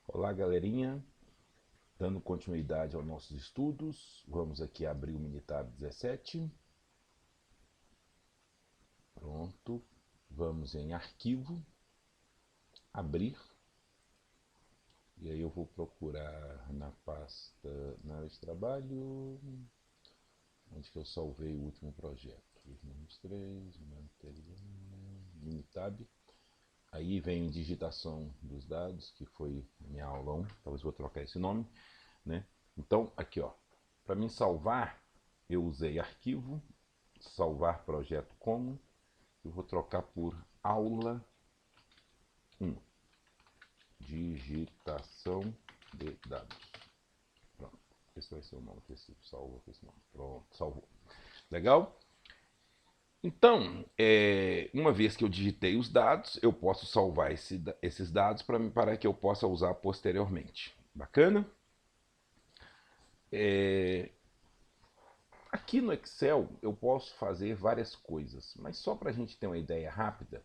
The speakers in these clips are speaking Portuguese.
Olá, galerinha. Dando continuidade aos nossos estudos, vamos aqui abrir o Minitab 17. Pronto. Vamos em Arquivo, Abrir. E aí eu vou procurar na pasta, na área de trabalho, onde que eu salvei o último projeto. 2023, Minitab. Aí vem digitação dos dados, que foi minha aula 1. Talvez vou trocar esse nome, né? Então, aqui, ó, para mim salvar, eu usei arquivo, salvar projeto como, eu vou trocar por aula 1, digitação de dados. Pronto, esse vai ser o nome desse salvo com esse nome. Pronto, salvou. Legal? Então, uma vez que eu digitei os dados, eu posso salvar esses dados para que eu possa usar posteriormente. Bacana? Aqui no Excel eu posso fazer várias coisas, mas só para a gente ter uma ideia rápida,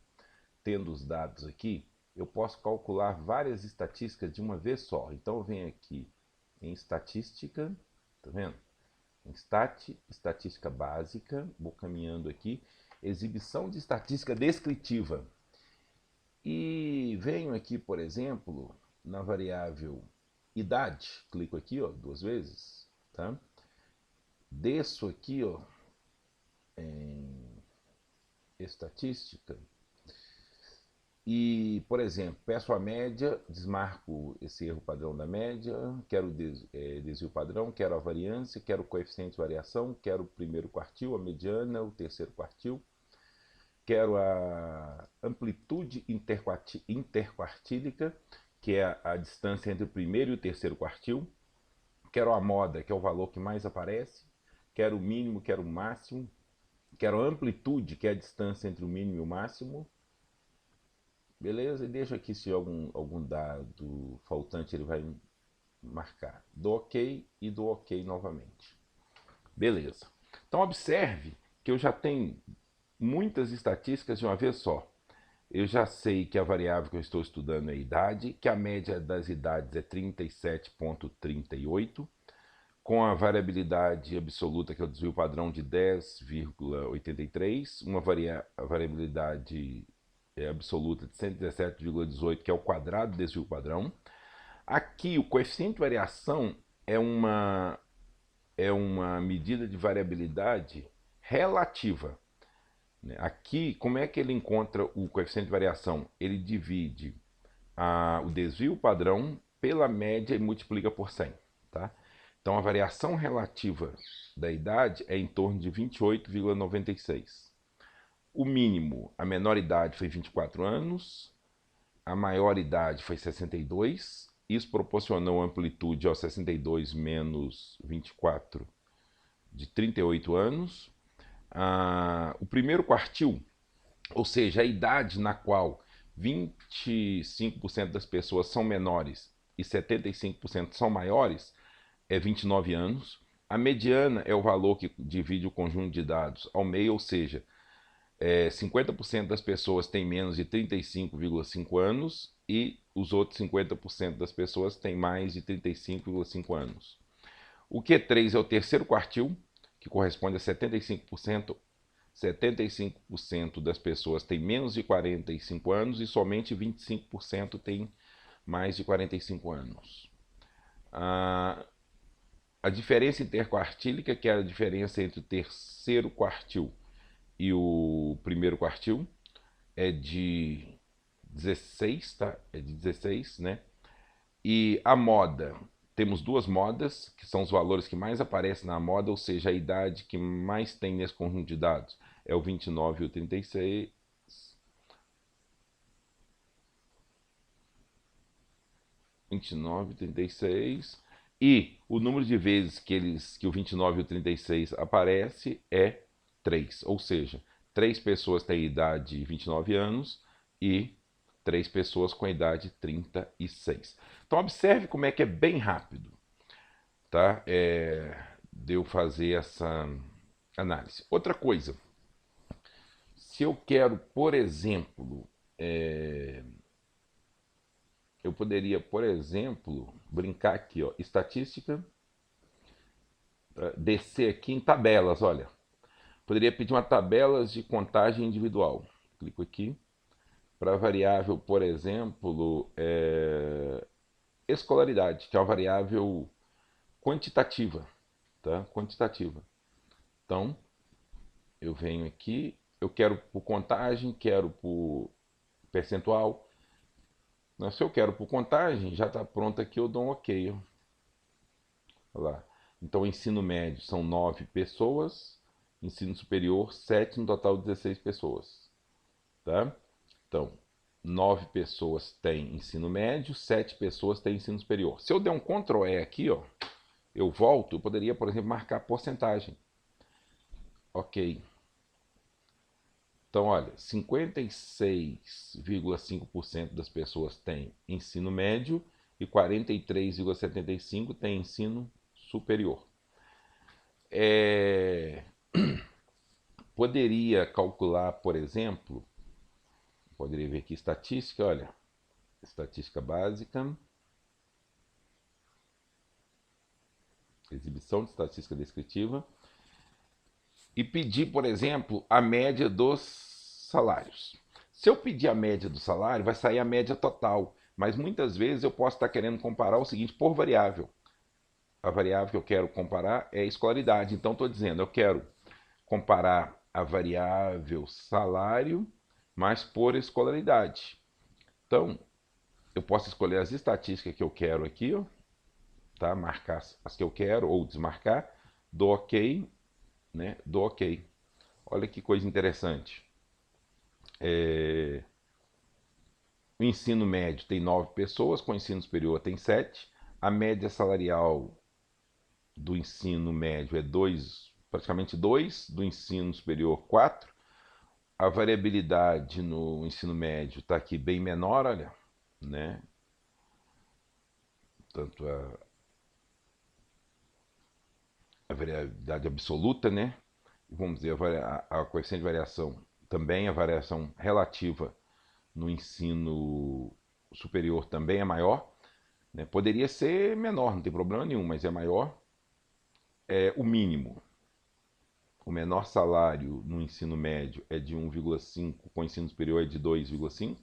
tendo os dados aqui, eu posso calcular várias estatísticas de uma vez só. Então eu venho aqui em estatística, tá vendo? Em estatística básica, vou caminhando aqui, exibição de estatística descritiva. E venho aqui, por exemplo, na variável idade, clico aqui, ó, duas vezes, tá? Desço aqui, ó, em estatística e, por exemplo, peço a média, desmarco esse erro padrão da média, quero desvio padrão, quero a variância, quero o coeficiente de variação, quero o primeiro quartil, a mediana, o terceiro quartil, quero a amplitude interquartílica, que é a distância entre o primeiro e o terceiro quartil, quero a moda, que é o valor que mais aparece, quero o mínimo, quero o máximo, quero a amplitude, que é a distância entre o mínimo e o máximo. Beleza? E deixa aqui se algum dado faltante ele vai marcar. Dou OK e dou OK novamente. Beleza. Então observe que eu já tenho muitas estatísticas de uma vez só. Eu já sei que a variável que eu estou estudando é a idade, que a média das idades é 37,38, com a variabilidade absoluta, que é o desvio padrão, de 10,83, uma variabilidade absoluta de 117,18, que é o quadrado do desvio padrão. Aqui, o coeficiente de variação é uma medida de variabilidade relativa. Aqui, como é que ele encontra o coeficiente de variação? Ele divide o desvio padrão pela média e multiplica por 100. Tá? Então, a variação relativa da idade é em torno de 28,96. O mínimo, a menor idade foi 24 anos, a maior idade foi 62. Isso proporcionou amplitude aos 62 menos 24 de 38 anos. O primeiro quartil, ou seja, a idade na qual 25% das pessoas são menores e 75% são maiores, é 29 anos. A mediana é o valor que divide o conjunto de dados ao meio, ou seja, 50% das pessoas têm menos de 35,5 anos e os outros 50% das pessoas têm mais de 35,5 anos. O Q3 é o terceiro quartil, que corresponde a 75%. 75% das pessoas têm menos de 45 anos e somente 25% têm mais de 45 anos. A diferença interquartílica, que é a diferença entre o terceiro quartil e o primeiro quartil, é de 16, tá? É de 16, né? E a moda, temos duas modas, que são os valores que mais aparecem na moda, ou seja, a idade que mais tem nesse conjunto de dados é o 29 e o 36. 29 e 36. E o número de vezes que o 29 e o 36 aparece é 3. Ou seja, 3 pessoas têm idade de 29 anos e 3 pessoas com a idade de 36. Então observe como é que é bem rápido, tá? De eu fazer essa análise. Outra coisa, se eu quero, por exemplo, eu poderia, por exemplo, brincar aqui, ó, estatística, descer aqui em tabelas, olha. Poderia pedir uma tabelas de contagem individual. Clico aqui. Para a variável, por exemplo, escolaridade, que é uma variável quantitativa, tá? Quantitativa. Então, eu venho aqui, eu quero por contagem, quero por percentual. Se eu quero por contagem, já está pronto aqui, eu dou um OK. Olha lá. Então, ensino médio são 9 pessoas, ensino superior 7, no total 16 pessoas. Tá? Então, 9 pessoas têm ensino médio, 7 pessoas têm ensino superior. Se eu der um Ctrl E aqui, ó, eu volto, eu poderia, por exemplo, marcar porcentagem. OK. Então, olha, 56,5% das pessoas têm ensino médio e 43,75% têm ensino superior. Poderia calcular, por exemplo, poderia ver aqui estatística, olha, estatística básica, exibição de estatística descritiva, e pedir, por exemplo, a média dos salários. Se eu pedir a média do salário, vai sair a média total, mas muitas vezes eu posso estar querendo comparar o seguinte por variável. A variável que eu quero comparar é a escolaridade, então estou dizendo, eu quero comparar a variável salário, mas por escolaridade. Então, eu posso escolher as estatísticas que eu quero aqui, ó, tá? Marcar as que eu quero ou desmarcar, dou OK, né? Dou OK. Olha que coisa interessante. O ensino médio tem 9 pessoas, com o ensino superior tem 7. A média salarial do ensino médio é 2, praticamente 2, do ensino superior 4. A variabilidade no ensino médio está aqui bem menor, olha, né? Tanto a variabilidade absoluta, né? Vamos dizer, a coeficiente de variação também, a variação relativa no ensino superior também é maior. Né? Poderia ser menor, não tem problema nenhum, mas é maior. O mínimo. O menor salário no ensino médio é de 1,5, com o ensino superior é de 2,5.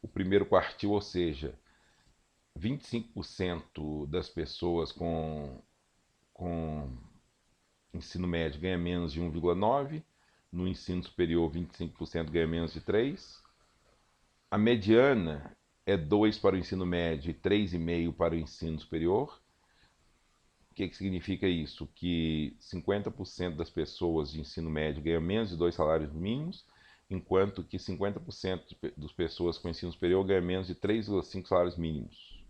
O primeiro quartil, ou seja, 25% das pessoas com ensino médio ganha menos de 1,9. No ensino superior, 25% ganha menos de 3. A mediana é 2 para o ensino médio e 3,5 para o ensino superior. O que significa isso? Que 50% das pessoas de ensino médio ganham menos de 2 salários mínimos, enquanto que 50% das pessoas com ensino superior ganham menos de 3,5 salários mínimos.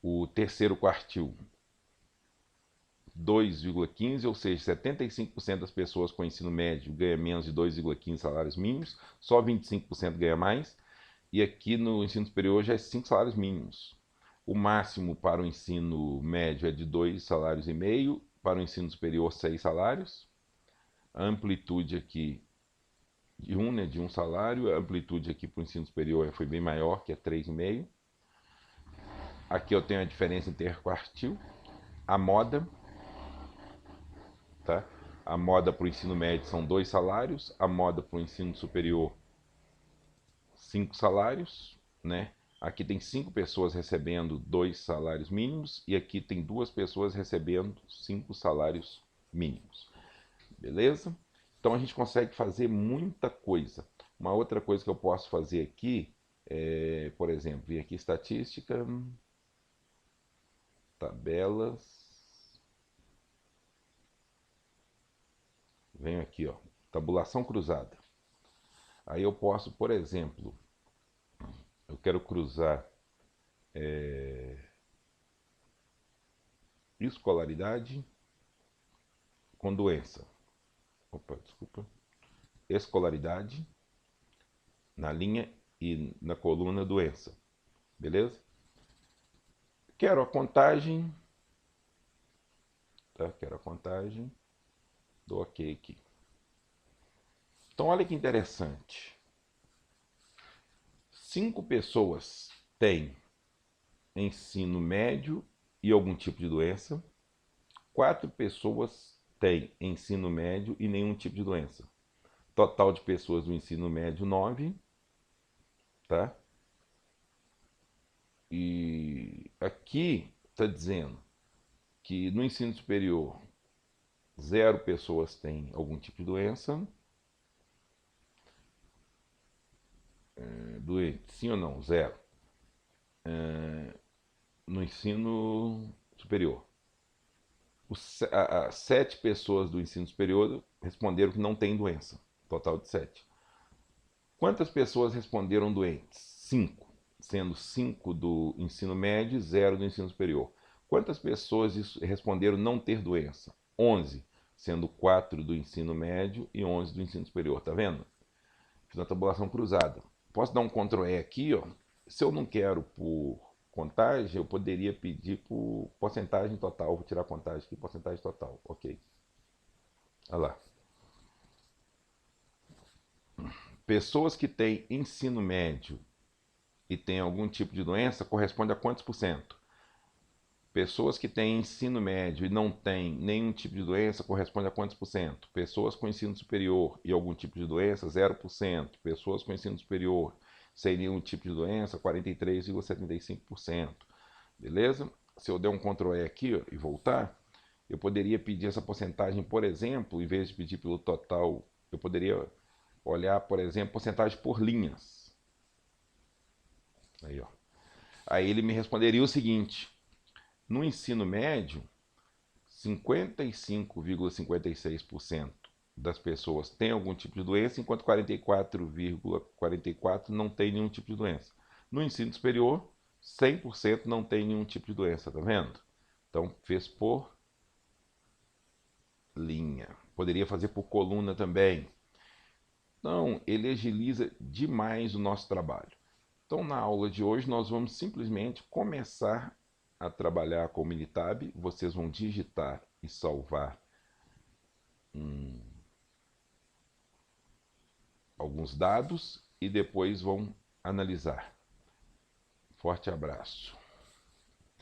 O terceiro quartil, 2,15, ou seja, 75% das pessoas com ensino médio ganham menos de 2,15 salários mínimos, só 25% ganha mais, e aqui no ensino superior já é 5 salários mínimos. O máximo para o ensino médio é de 2 salários e meio, para o ensino superior 6 salários. A amplitude aqui de 1, né, de 1 salário, a amplitude aqui para o ensino superior foi bem maior, que é 3,5. Aqui eu tenho a diferença interquartil, a moda, tá? A moda para o ensino médio são 2 salários, a moda para o ensino superior 5 salários, né? Aqui tem 5 pessoas recebendo 2 salários mínimos e aqui tem 2 pessoas recebendo 5 salários mínimos. Beleza? Então a gente consegue fazer muita coisa. Uma outra coisa que eu posso fazer aqui é, por exemplo, vir aqui estatística, tabelas. Venho aqui, ó, tabulação cruzada. Aí eu posso, por exemplo, eu quero cruzar escolaridade com doença. Opa, desculpa. Escolaridade na linha e na coluna doença. Beleza? Quero a contagem. Tá? Quero a contagem. Dou OK aqui. Então olha que interessante. 5 pessoas tem ensino médio e algum tipo de doença. 4 pessoas têm ensino médio e nenhum tipo de doença. Total de pessoas do ensino médio, 9, tá? E aqui está dizendo que no ensino superior, 0 pessoas têm algum tipo de doença. Doente, sim ou não? 0. No ensino superior. 7 pessoas do ensino superior responderam que não tem doença. Total de 7. Quantas pessoas responderam doentes? 5. Sendo 5 do ensino médio e 0 do ensino superior. Quantas pessoas responderam não ter doença? 11. Sendo 4 do ensino médio e 11 do ensino superior. Tá vendo? Fiz uma tabulação cruzada. Posso dar um Ctrl E aqui, ó. Se eu não quero por contagem, eu poderia pedir por porcentagem total. Vou tirar a contagem aqui, porcentagem total. Ok. Olha lá. Pessoas que têm ensino médio e têm algum tipo de doença corresponde a quantos por cento? Pessoas que têm ensino médio e não têm nenhum tipo de doença corresponde a quantos por cento? Pessoas com ensino superior e algum tipo de doença, 0%. Pessoas com ensino superior sem nenhum tipo de doença, 43,75%. Beleza? Se eu der um Ctrl E aqui, ó, e voltar, eu poderia pedir essa porcentagem, por exemplo, em vez de pedir pelo total, eu poderia olhar, por exemplo, porcentagem por linhas. Aí, ó. Aí ele me responderia o seguinte: no ensino médio, 55,56% das pessoas têm algum tipo de doença, enquanto 44,44% não tem nenhum tipo de doença. No ensino superior, 100% não tem nenhum tipo de doença, tá vendo? Então, fez por linha. Poderia fazer por coluna também. Então, ele agiliza demais o nosso trabalho. Então, na aula de hoje, nós vamos simplesmente começar a trabalhar com o Minitab. Vocês vão digitar e salvar alguns dados e depois vão analisar. Forte abraço.